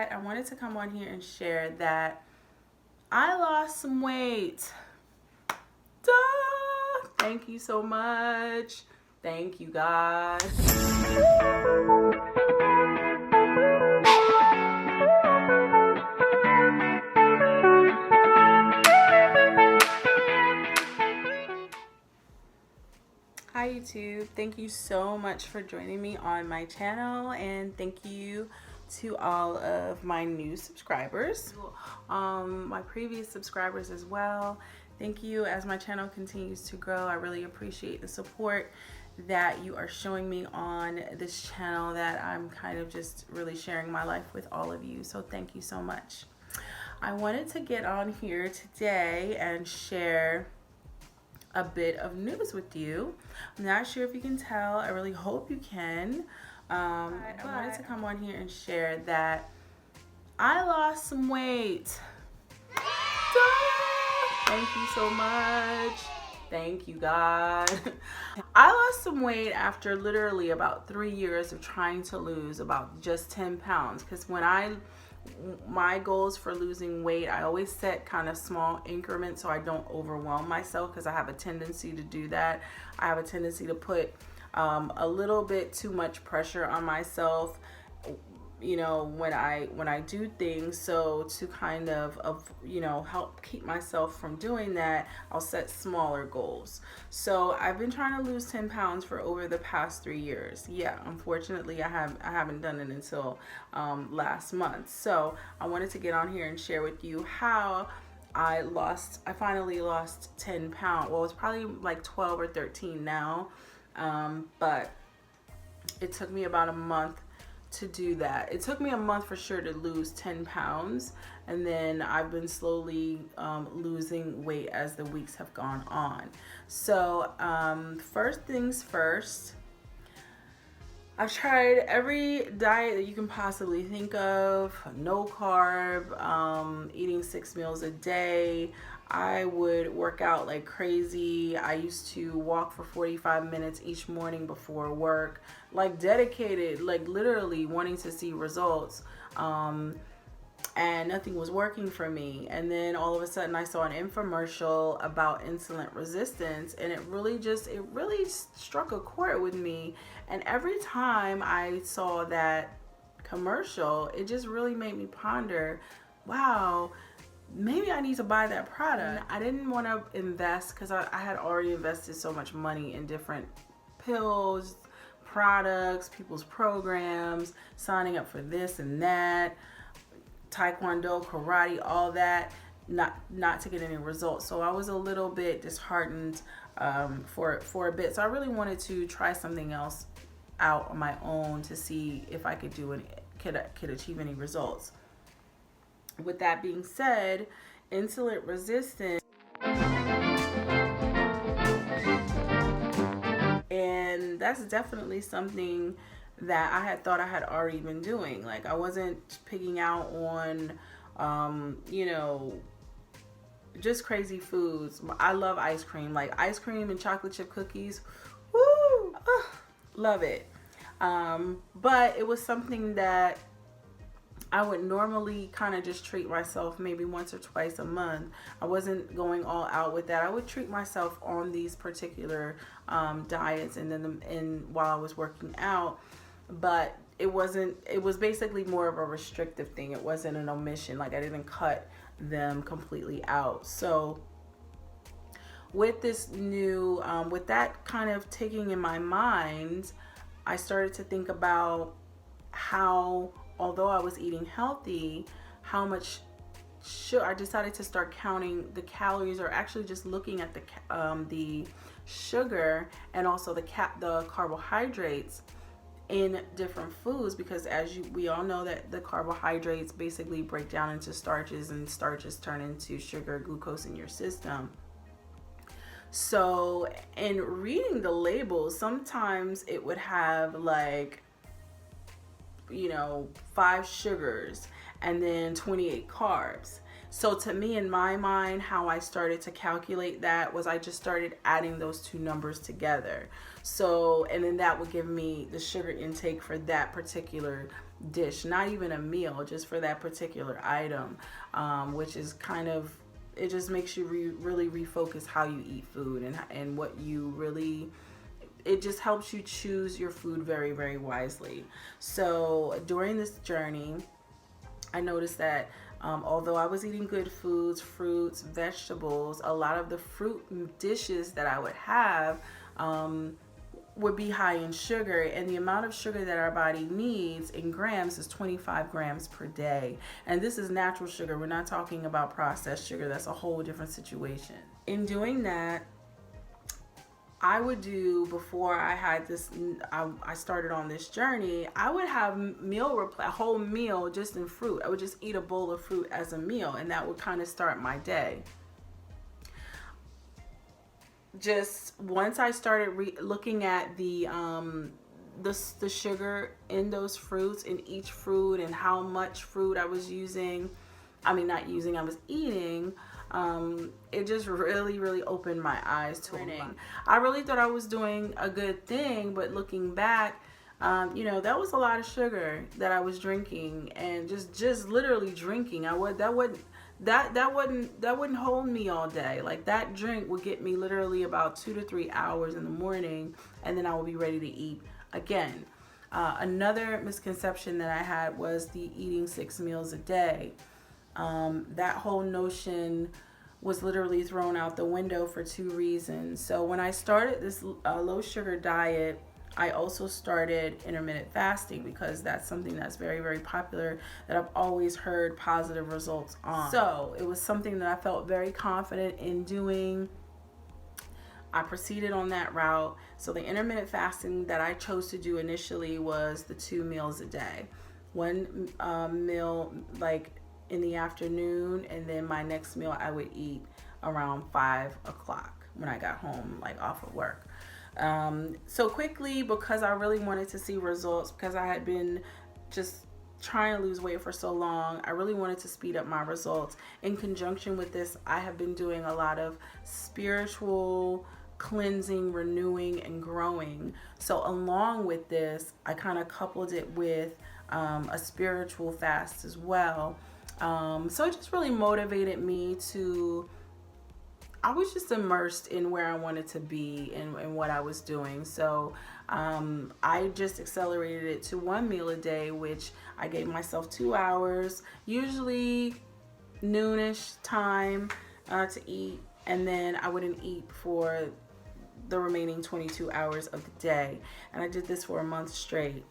I wanted to come on here and share that I lost some weight. Duh! Thank you so much. Thank you, God. Hi YouTube, thank you so much for joining me on my channel, and thank you to all of my new subscribers, my previous subscribers as well. Thank you. As my channel continues to grow, I really appreciate the support that you are showing me on this channel, that I'm kind of just really sharing my life with all of you. So thank you so much. I wanted to get on here today and share a bit of news with you. I'm not sure if you can tell. I really hope you can. I wanted to come on here and share that I lost some weight. Thank you so much. Thank you, God. I lost some weight after literally about 3 years of trying to lose about just 10 pounds. Because my goals for losing weight, I always set kind of small increments so I don't overwhelm myself, because I have a tendency to do that. I have a tendency to put a little bit too much pressure on myself, you know, when I do things. So to kind of help keep myself from doing that, I'll set smaller goals. So I've been trying to lose 10 pounds for over the past 3 years. Yeah, unfortunately I haven't done it until last month. So I wanted to get on here and share with you how I finally lost 10 pounds. Well, it's probably like 12 or 13 now, but it took me about a month to do that. It took me a month for sure to lose 10 pounds, and then I've been slowly losing weight as the weeks have gone on. So first things first, I've tried every diet that you can possibly think of. No carb, eating 6 meals a day. I would work out like crazy. I used to walk for 45 minutes each morning before work, like dedicated, like literally wanting to see results. And nothing was working for me. And then all of a sudden I saw an infomercial about insulin resistance, and it really struck a chord with me. And every time I saw that commercial, it just really made me ponder, wow, maybe I need to buy that product. I didn't want to invest, because I had already invested so much money in different pills, products, people's programs, signing up for this and that, taekwondo, karate, all that, not to get any results. So I was a little bit disheartened for a bit. So I really wanted to try something else out on my own to see if I could could achieve any results. With that being said, insulin resistance, and that's definitely something that I had thought I had already been doing. Like, I wasn't picking out on, just crazy foods. I love ice cream, like ice cream and chocolate chip cookies. Woo! Love it. But it was something that I would normally kind of just treat myself maybe once or twice a month. I wasn't going all out with that. I would treat myself on these particular diets, and then while I was working out. But it was basically more of a restrictive thing. It wasn't an omission. Like, I didn't cut them completely out. So with this new, with that kind of taking in my mind, I started to think about how, although I was eating healthy, how much I decided to start counting the calories, or actually just looking at the sugar and also the carbohydrates in different foods, because we all know that the carbohydrates basically break down into starches, and starches turn into sugar, glucose in your system. So in reading the labels, sometimes it would have like, 5 sugars and then 28 carbs. So to me, in my mind, how I started to calculate that was I just started adding those two numbers together. So, and then that would give me the sugar intake for that particular dish, not even a meal, just for that particular item, which is kind of, it just makes you really refocus how you eat food, and what you really, it just helps you choose your food very, very wisely. So during this journey, I noticed that although I was eating good foods, fruits, vegetables, a lot of the fruit dishes that I would have would be high in sugar, and the amount of sugar that our body needs in grams is 25 grams per day. And this is natural sugar. We're not talking about processed sugar. That's a whole different situation. In doing that, I would do, before I had this, I started on this journey, I would have a whole meal just in fruit. I would just eat a bowl of fruit as a meal, and that would kind of start my day. Just once I started looking at the sugar in those fruits, in each fruit, and how much fruit I was using, I was eating, it just really opened my eyes to it. I really thought I was doing a good thing, but looking back, that was a lot of sugar that I was drinking, and just literally drinking. That wouldn't hold me all day. Like, that drink would get me literally about 2 to 3 hours in the morning, and then I would be ready to eat again. Another misconception that I had was the eating 6 meals a day. That whole notion was literally thrown out the window for 2 reasons. So when I started this low sugar diet, I also started intermittent fasting, because that's something that's very, very popular, that I've always heard positive results on. So it was something that I felt very confident in doing. I proceeded on that route. So the intermittent fasting that I chose to do initially was the 2 meals a day. One meal like in the afternoon, and then my next meal I would eat around 5 o'clock when I got home, like off of work. So quickly, because I really wanted to see results, because I had been just trying to lose weight for so long, I really wanted to speed up my results. In conjunction with this, I have been doing a lot of spiritual cleansing, renewing, and growing. So along with this, I kind of coupled it with a spiritual fast as well. So it just really motivated me to, I was just immersed in where I wanted to be and what I was doing. So I just accelerated it to 1 meal a day, which I gave myself 2 hours, usually noonish time to eat. And then I wouldn't eat for the remaining 22 hours of the day. And I did this for a month straight.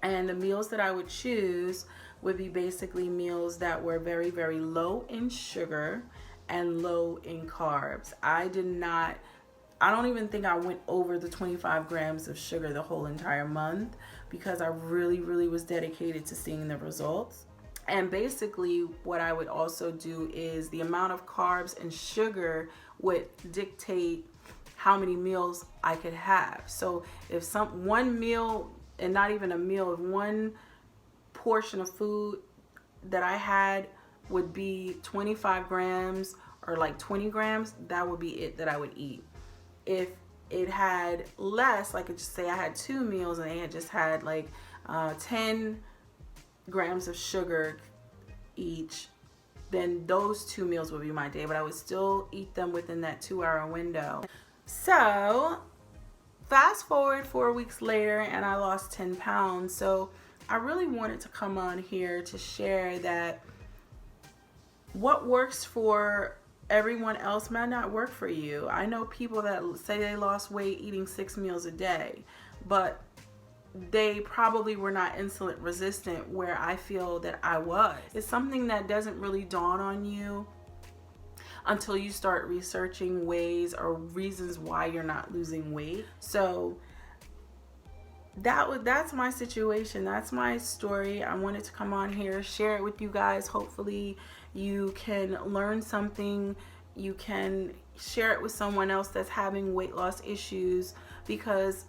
And the meals that I would choose would be basically meals that were very, very low in sugar and low in carbs. I don't even think I went over the 25 grams of sugar the whole entire month, because I really was dedicated to seeing the results. And basically what I would also do is the amount of carbs and sugar would dictate how many meals I could have. So if one meal, and not even a meal, if one portion of food that I had would be 25 grams or like 20 grams, that would be it that I would eat. If it had less, like just say I had 2 meals and they had just had like 10 grams of sugar each, then those 2 meals would be my day, but I would still eat them within that 2-hour window. So fast forward 4 weeks later, and I lost 10 pounds. So I really wanted to come on here to share that what works for everyone else might not work for you. I know people that say they lost weight eating 6 meals a day, but they probably were not insulin resistant, where I feel that I was. It's something that doesn't really dawn on you until you start researching ways or reasons why you're not losing weight. So that's my situation. That's my story. I wanted to come on here, share it with you guys. Hopefully you can learn something. You can share it with someone else that's having weight loss issues, because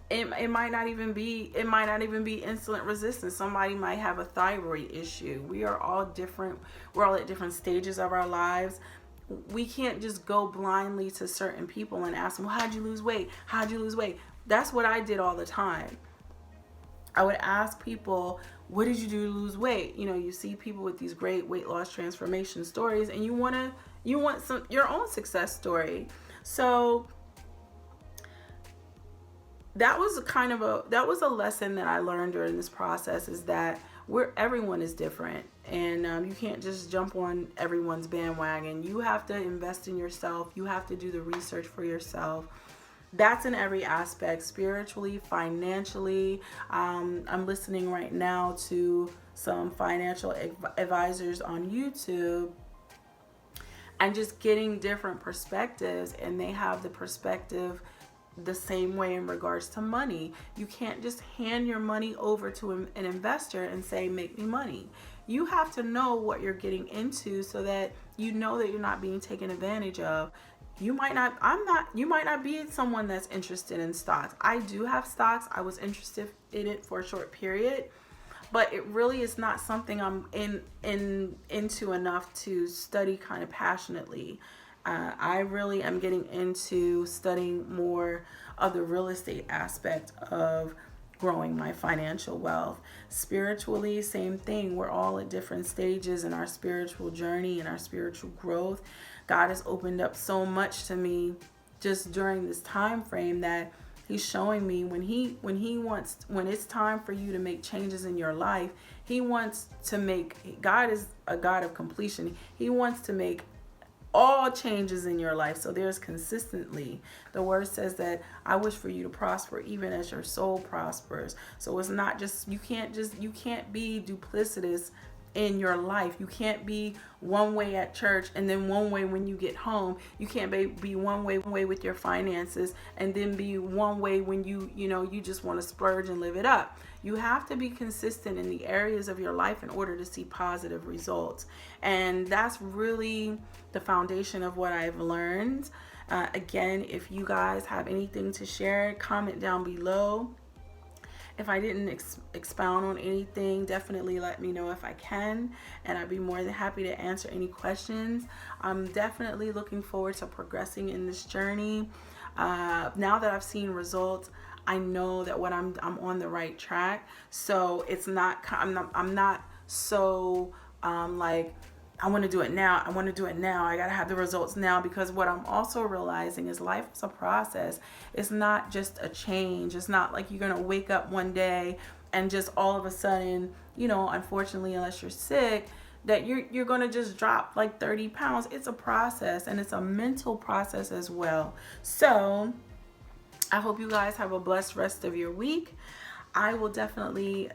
it might not even be insulin resistant. Somebody might have a thyroid issue. We are all different. We're all at different stages of our lives. We can't just go blindly to certain people and ask them, well, how'd you lose weight? How'd you lose weight? That's what I did all the time. I would ask people, what did you do to lose weight? You know, you see people with these great weight loss transformation stories, and you want your own success story. So that was a lesson that I learned during this process, is that everyone is different, and you can't just jump on everyone's bandwagon. You have to invest in yourself. You have to do the research for yourself. That's in every aspect, spiritually, financially. I'm listening right now to some financial advisors on YouTube, and just getting different perspectives, and they have the perspective the same way in regards to money. You can't just hand your money over to an investor and say, make me money. You have to know what you're getting into, so that you know that you're not being taken advantage of. You might not be someone that's interested in stocks. I do have stocks. I was interested in it for a short period, but it really is not something I'm into enough to study kind of passionately. I really am getting into studying more of the real estate aspect of growing my financial wealth. Spiritually, same thing. We're all at different stages in our spiritual journey and our spiritual growth. God has opened up so much to me just during this time frame, that He's showing me when it's time for you to make changes in your life. God is a God of completion. He wants to make all changes in your life. So there's consistently, the word says that I wish for you to prosper even as your soul prospers. So it's not just, you can't be duplicitous in your life. You can't be one way at church and then one way when you get home. You can't be one way with your finances and then be one way when you just want to splurge and live it up. You have to be consistent in the areas of your life in order to see positive results. And that's really the foundation of what I've learned. Again, if you guys have anything to share, comment down below. If I didn't expound on anything, definitely let me know if I can, and I'd be more than happy to answer any questions. I'm definitely looking forward to progressing in this journey. Now that I've seen results, I know that I'm on the right track. So I'm not so like, I want to do it now. I got to have the results now, because what I'm also realizing is life is a process. It's not just a change. It's not like you're going to wake up one day and just all of a sudden, unfortunately, unless you're sick, that you're going to just drop like 30 pounds. It's a process, and it's a mental process as well. So I hope you guys have a blessed rest of your week. I will definitely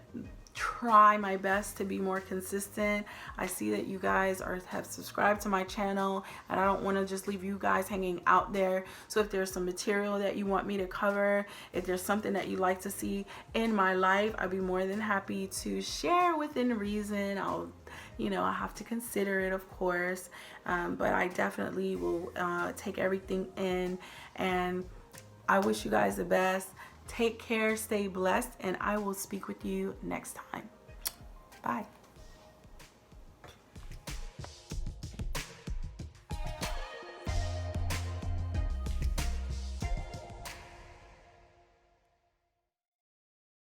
try my best to be more consistent. I see that you guys have subscribed to my channel, and I don't want to just leave you guys hanging out there. So if there's some material that you want me to cover, if there's something that you'd like to see in my life, I'd be more than happy to share within reason. I have to consider it, of course, but I definitely will take everything in, and I wish you guys the best. Take care, stay blessed, and I will speak with you next time. Bye.